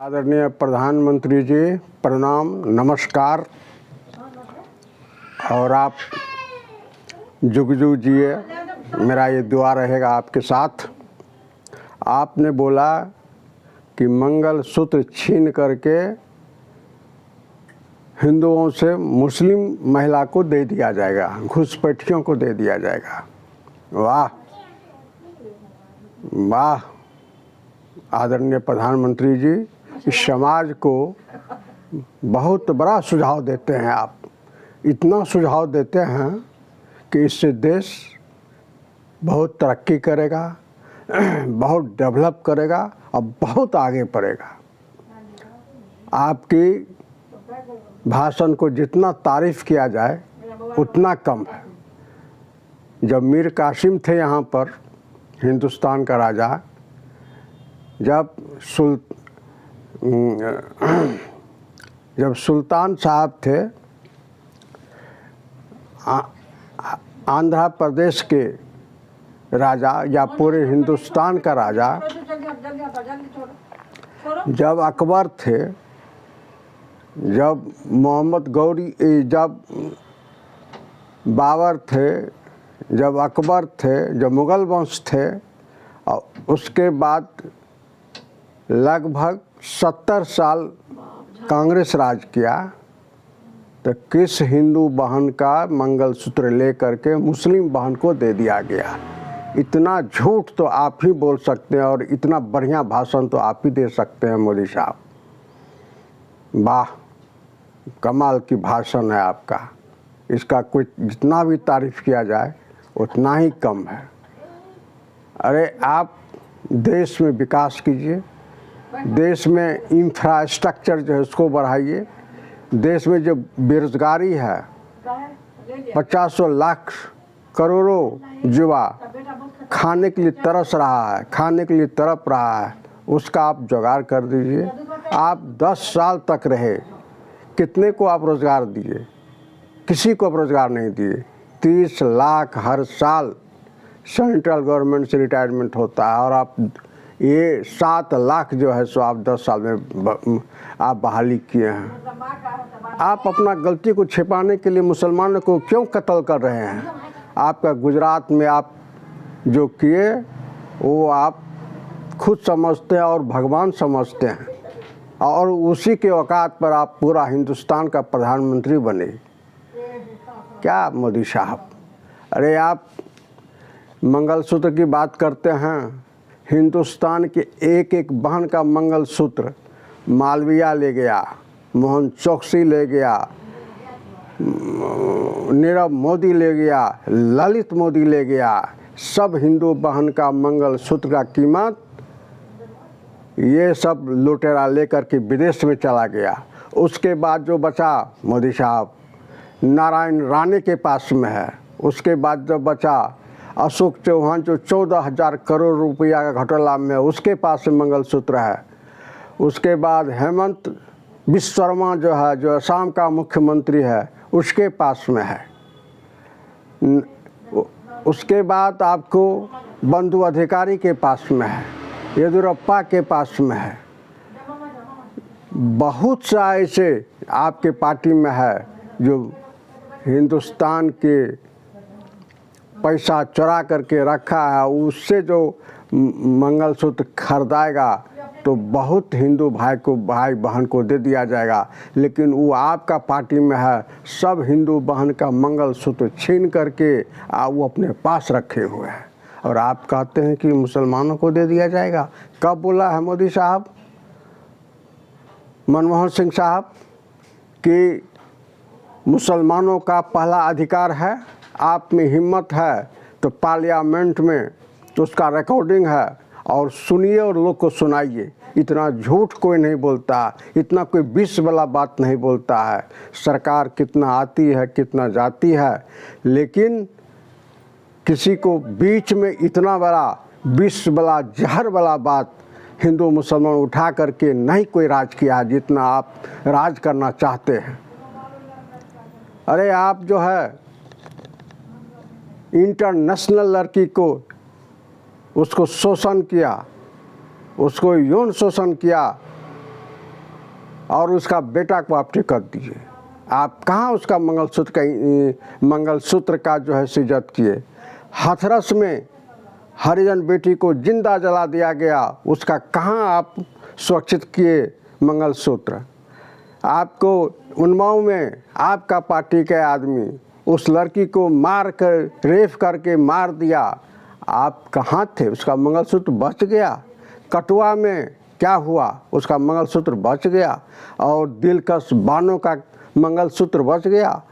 आदरणीय प्रधानमंत्री जी, प्रणाम, नमस्कार। और आप जुग जुग जिए, मेरा ये दुआ रहेगा आपके साथ। आपने बोला कि मंगल सूत्र छीन करके हिंदुओं से मुस्लिम महिला को दे दिया जाएगा, घुसपैठियों को दे दिया जाएगा। वाह वाह, आदरणीय प्रधानमंत्री जी, इस समाज को बहुत बड़ा सुझाव देते हैं आप। इतना सुझाव देते हैं कि इससे देश बहुत तरक्की करेगा, बहुत डेवलप करेगा और बहुत आगे बढ़ेगा। आपकी भाषण को जितना तारीफ़ किया जाए उतना कम है। जब मीर कासिम थे यहाँ पर, हिंदुस्तान का राजा, जब सुल्तान साहब थे, आंध्र प्रदेश के राजा या पूरे हिंदुस्तान का राजा जब अकबर थे, जब मोहम्मद गौरी, जब बाबर थे, जब अकबर थे, जब मुग़ल वंश थे, और उसके बाद लगभग 70 साल कांग्रेस राज किया, तो किस हिंदू बहन का मंगलसूत्र लेकर के मुस्लिम बहन को दे दिया गया? इतना झूठ तो आप ही बोल सकते हैं और इतना बढ़िया भाषण तो आप ही दे सकते हैं मोदी साहब। वाह, कमाल की भाषण है आपका। इसका कोई जितना भी तारीफ़ किया जाए उतना ही कम है। अरे आप देश में विकास कीजिए, देश में इंफ्रास्ट्रक्चर जो है उसको बढ़ाइए। देश में जो बेरोजगारी है, 50 लाख करोड़ों युवा खाने के लिए तरस रहा है, खाने के लिए तड़प रहा है, उसका आप जुगाड़ कर दीजिए। आप 10 साल तक रहे, कितने को आप रोज़गार दिए? किसी को आप रोज़गार नहीं दिए। 30 लाख हर साल सेंट्रल गवर्नमेंट से रिटायरमेंट होता है, और आप ये 7 लाख जो है सो आप 10 साल में आप बहाली किए हैं। आप अपना गलती को छिपाने के लिए मुसलमानों को क्यों कत्ल कर रहे हैं? आपका गुजरात में आप जो किए वो आप खुद समझते हैं और भगवान समझते हैं, और उसी के औकात पर आप पूरा हिंदुस्तान का प्रधानमंत्री बने। क्या मोदी साहब, अरे आप मंगलसूत्र की बात करते हैं। हिंदुस्तान के एक एक बहन का मंगलसूत्र मालवीय ले गया, मोहन चौकसी ले गया, नीरव मोदी ले गया, ललित मोदी ले गया। सब हिंदू बहन का मंगलसूत्र का कीमत ये सब लुटेरा लेकर के विदेश में चला गया। उसके बाद जो बचा मोदी साहब, नारायण राणे के पास में है। उसके बाद जो बचा अशोक चौहान, जो 14,000 करोड़ रुपया का घोटाला में, उसके पास में मंगलसूत्र है। उसके बाद हेमंत बिस्व शर्मा जो है, जो असम का मुख्यमंत्री है, उसके पास में है। उसके बाद आपको बंधु अधिकारी के पास में है, येदियुरप्पा के पास में है। बहुत सा ऐसे आपके पार्टी में है जो हिंदुस्तान के पैसा चुरा करके रखा है। उससे जो मंगलसूत्र खरीदाएगा तो बहुत हिंदू भाई बहन को दे दिया जाएगा, लेकिन वो आपका पार्टी में है। सब हिंदू बहन का मंगलसूत्र छीन करके वो अपने पास रखे हुए हैं, और आप कहते हैं कि मुसलमानों को दे दिया जाएगा। कब बोला है मोदी साहब, मनमोहन सिंह साहब, कि मुसलमानों का पहला अधिकार है? आप में हिम्मत है तो पार्लियामेंट में तो उसका रिकॉर्डिंग है, और सुनिए और लोग को सुनाइए। इतना झूठ कोई नहीं बोलता, इतना कोई विष वाला बात नहीं बोलता है। सरकार कितना आती है, कितना जाती है, लेकिन किसी को बीच में इतना बड़ा विष वाला, जहर वाला बात हिंदू मुसलमान उठा करके नहीं कोई राज किया जितना आप राज करना चाहते हैं। अरे आप जो है इंटरनेशनल लड़की को, उसको शोषण किया, उसको यौन शोषण किया, और उसका बेटा को आप टिकट दिए। आप कहाँ उसका मंगलसूत्र का जो है इज्जत किए। हाथरस में हरिजन बेटी को जिंदा जला दिया गया, उसका कहाँ आप सुरक्षित किए मंगलसूत्र। आपको उन्नाव में आपका पार्टी के आदमी उस लड़की को मार कर रेप करके मार दिया, आप कहाँ थे? उसका मंगलसूत्र बच गया। कटवा में क्या हुआ? उसका मंगलसूत्र बच गया। और दिलकश बानो का मंगलसूत्र बच गया।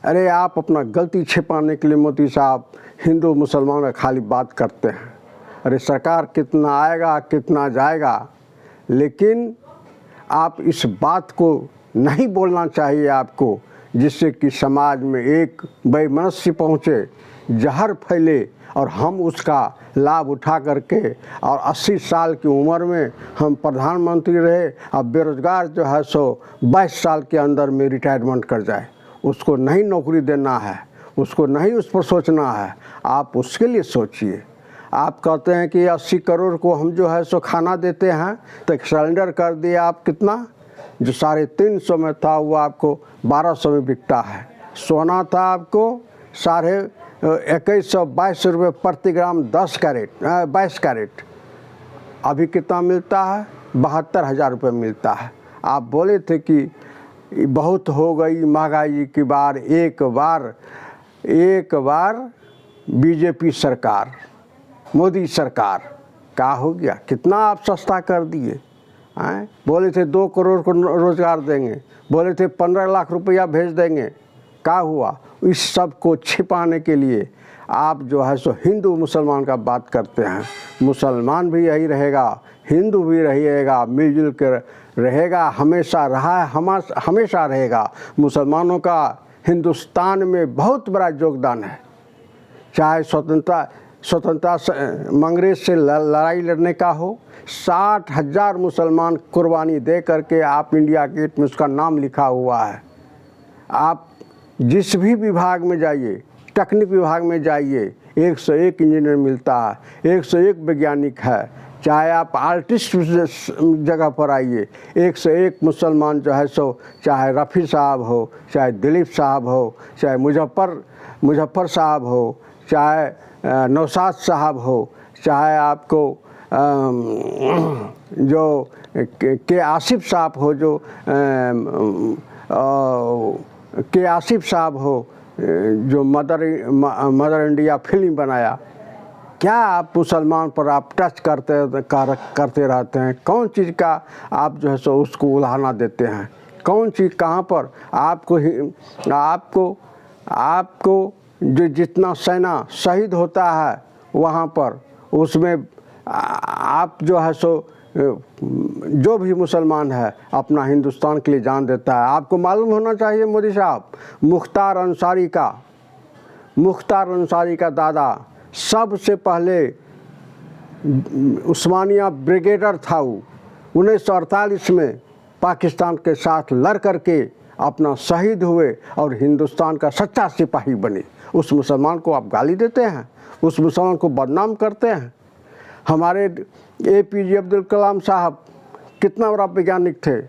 अरे आप अपना गलती छिपाने के लिए मोदी साहब हिंदू मुसलमान का खाली बात करते हैं। अरे सरकार कितना आएगा कितना जाएगा, लेकिन आप इस बात को नहीं बोलना चाहिए आपको, जिससे कि समाज में एक वैमनस्य पहुँचे, जहर फैले और हम उसका लाभ उठा करके और 80 साल की उम्र में हम प्रधानमंत्री रहे, अब बेरोजगार जो है सो 22 साल के अंदर में रिटायरमेंट कर जाए। उसको नहीं नौकरी देना है, उसको नहीं उस पर सोचना है। आप उसके लिए सोचिए। आप कहते हैं कि 80 करोड़ को हम जो है सो खाना देते हैं, तो सरेंडर कर दिए आप कितना? जो 350 में था वो आपको 1200 में बिकता है। सोना था आपको 2122 रुपये प्रति ग्राम 22 कैरेट। अभी कितना मिलता है? 72,000 रुपये मिलता है। आप बोले थे कि बहुत हो गई महंगाई की बार, एक बार बीजेपी सरकार, मोदी सरकार, क्या हो गया? कितना आप सस्ता कर दिए हैं? बोले थे 2 करोड़ को रोज़गार देंगे, बोले थे 15 लाख रुपया भेज देंगे, क्या हुआ? इस सब को छिपाने के लिए आप जो है सो हिंदू मुसलमान का बात करते हैं। मुसलमान भी यही रहेगा, हिंदू भी रहेगा, मिलजुल कर रहेगा, हमेशा रहा है, हमेशा रहेगा। मुसलमानों का हिंदुस्तान में बहुत बड़ा योगदान है। चाहे स्वतंत्रता अंग्रेज से लड़ाई लड़ने का हो, 60,000 मुसलमान कुर्बानी दे करके आप इंडिया गेट में उसका नाम लिखा हुआ है। आप जिस भी विभाग में जाइए, टेक्निक विभाग में जाइए, 101 इंजीनियर मिलता है, 101 वैज्ञानिक है। चाहे आप आर्टिस्ट जगह पर आइए, 101 मुसलमान जो है सो, चाहे रफ़ी साहब हो, चाहे दिलीप साहब हो, चाहे मुजफ्फर साहब हो, चाहे नौशाद साहब हो, चाहे आपको जो के आसिफ साहब हो, जो के आसिफ साहब हो, जो मदर इंडिया फिल्म बनाया। क्या आप मुसलमान पर आप टच करते रहते हैं? कौन चीज़ का आप जो है सो उसको उलाहना देते हैं? कौन चीज़ कहाँ पर आपको जो जितना सेना शहीद होता है वहाँ पर, उसमें आप जो है सो जो भी मुसलमान है अपना हिंदुस्तान के लिए जान देता है। आपको मालूम होना चाहिए मोदी साहब, मुख्तार अंसारी का दादा सबसे पहले उस्मानिया ब्रिगेडर था। वो 1948 में पाकिस्तान के साथ लड़ करके अपना शहीद हुए और हिंदुस्तान का सच्चा सिपाही बने। उस मुसलमान को आप गाली देते हैं, उस मुसलमान को बदनाम करते हैं। हमारे APJ अब्दुल कलाम साहब कितना बड़ा वैज्ञानिक थे,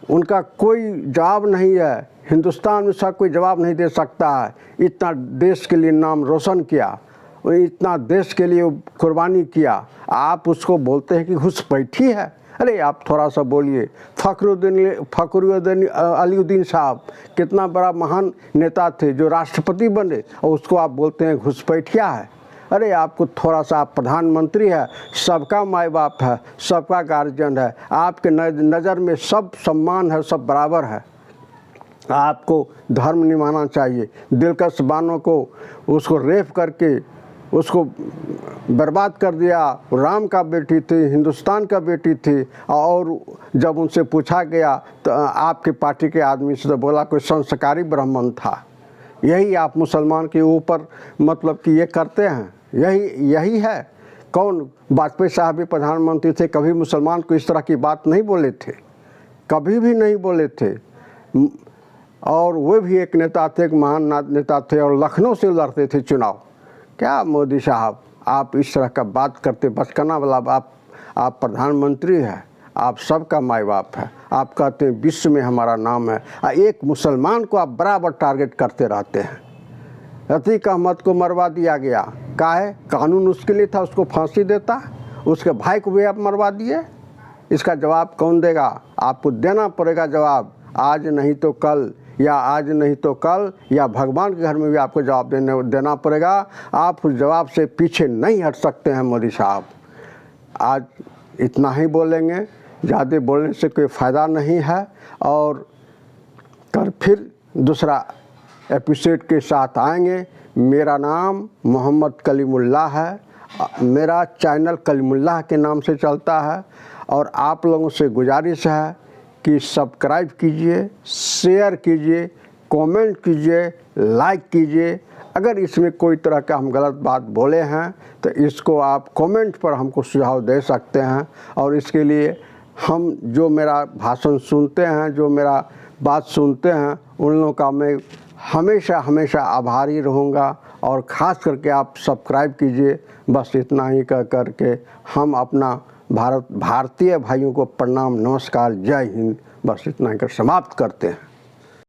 उनका कोई जवाब नहीं है। हिंदुस्तान में सब कोई जवाब नहीं दे सकता है। इतना देश के लिए नाम रोशन किया, इतना देश के लिए कुर्बानी किया, आप उसको बोलते हैं कि घुसपैठी है। अरे आप थोड़ा सा बोलिए। फखरुद्दीन अलीउद्दीन साहब कितना बड़ा महान नेता थे, जो राष्ट्रपति बने, और उसको आप बोलते हैं घुसपैठिया है। अरे आपको थोड़ा सा, आप प्रधानमंत्री है, सबका माई बाप है, सबका गार्जियन है, आपके नज़र में सब सम्मान है, सब बराबर है। आपको धर्म निभाना चाहिए। दिलकश बानो को उसको रेप करके उसको बर्बाद कर दिया। राम का बेटी थी, हिंदुस्तान का बेटी थी, और जब उनसे पूछा गया तो आपके पार्टी के आदमी से तो बोला कोई संस्कारी ब्राह्मण था। यही आप मुसलमान के ऊपर मतलब कि ये करते हैं, यही है। कौन? वाजपेयी साहब भी प्रधानमंत्री थे, कभी मुसलमान को इस तरह की बात नहीं बोले थे, कभी भी नहीं बोले थे। और वो भी एक नेता थे, एक महान नेता थे, और लखनऊ से लड़ते थे चुनाव। क्या मोदी साहब आप इस तरह का बात करते? बचकाना वाला आप प्रधानमंत्री है, आप सबका माई बाप है। आप कहते हैं विश्व में हमारा नाम है, एक मुसलमान को आप बराबर टारगेट करते रहते हैं। रफ़ीक अहमद को मरवा दिया गया, काहे? कानून उसके लिए था, उसको फांसी देता, उसके भाई को भी आप मरवा दिए। इसका जवाब कौन देगा? आपको देना पड़ेगा जवाब, आज नहीं तो कल, या आज नहीं तो कल, या भगवान के घर में भी आपको जवाब देना पड़ेगा। आप उस जवाब से पीछे नहीं हट सकते हैं मोदी साहब। आज इतना ही बोलेंगे, ज़्यादा बोलने से कोई फ़ायदा नहीं है। और कल फिर दूसरा एपिसोड के साथ आएंगे। मेरा नाम मोहम्मद कलीमुल्लाह है, मेरा चैनल कलीमुल्लाह के नाम से चलता है। और आप लोगों से गुजारिश है कि सब्सक्राइब कीजिए, शेयर कीजिए, कमेंट कीजिए, लाइक कीजिए। अगर इसमें कोई तरह का हम गलत बात बोले हैं तो इसको आप कमेंट पर हमको सुझाव दे सकते हैं। और इसके लिए हम जो मेरा भाषण सुनते हैं, जो मेरा बात सुनते हैं, उन लोगों का मैं हमेशा हमेशा आभारी रहूँगा। और ख़ास करके आप सब्सक्राइब कीजिए। बस इतना ही कह करके हम अपना भारतीय भाइयों को प्रणाम, नमस्कार, जय हिंद, बस इतना ही कर समाप्त करते हैं।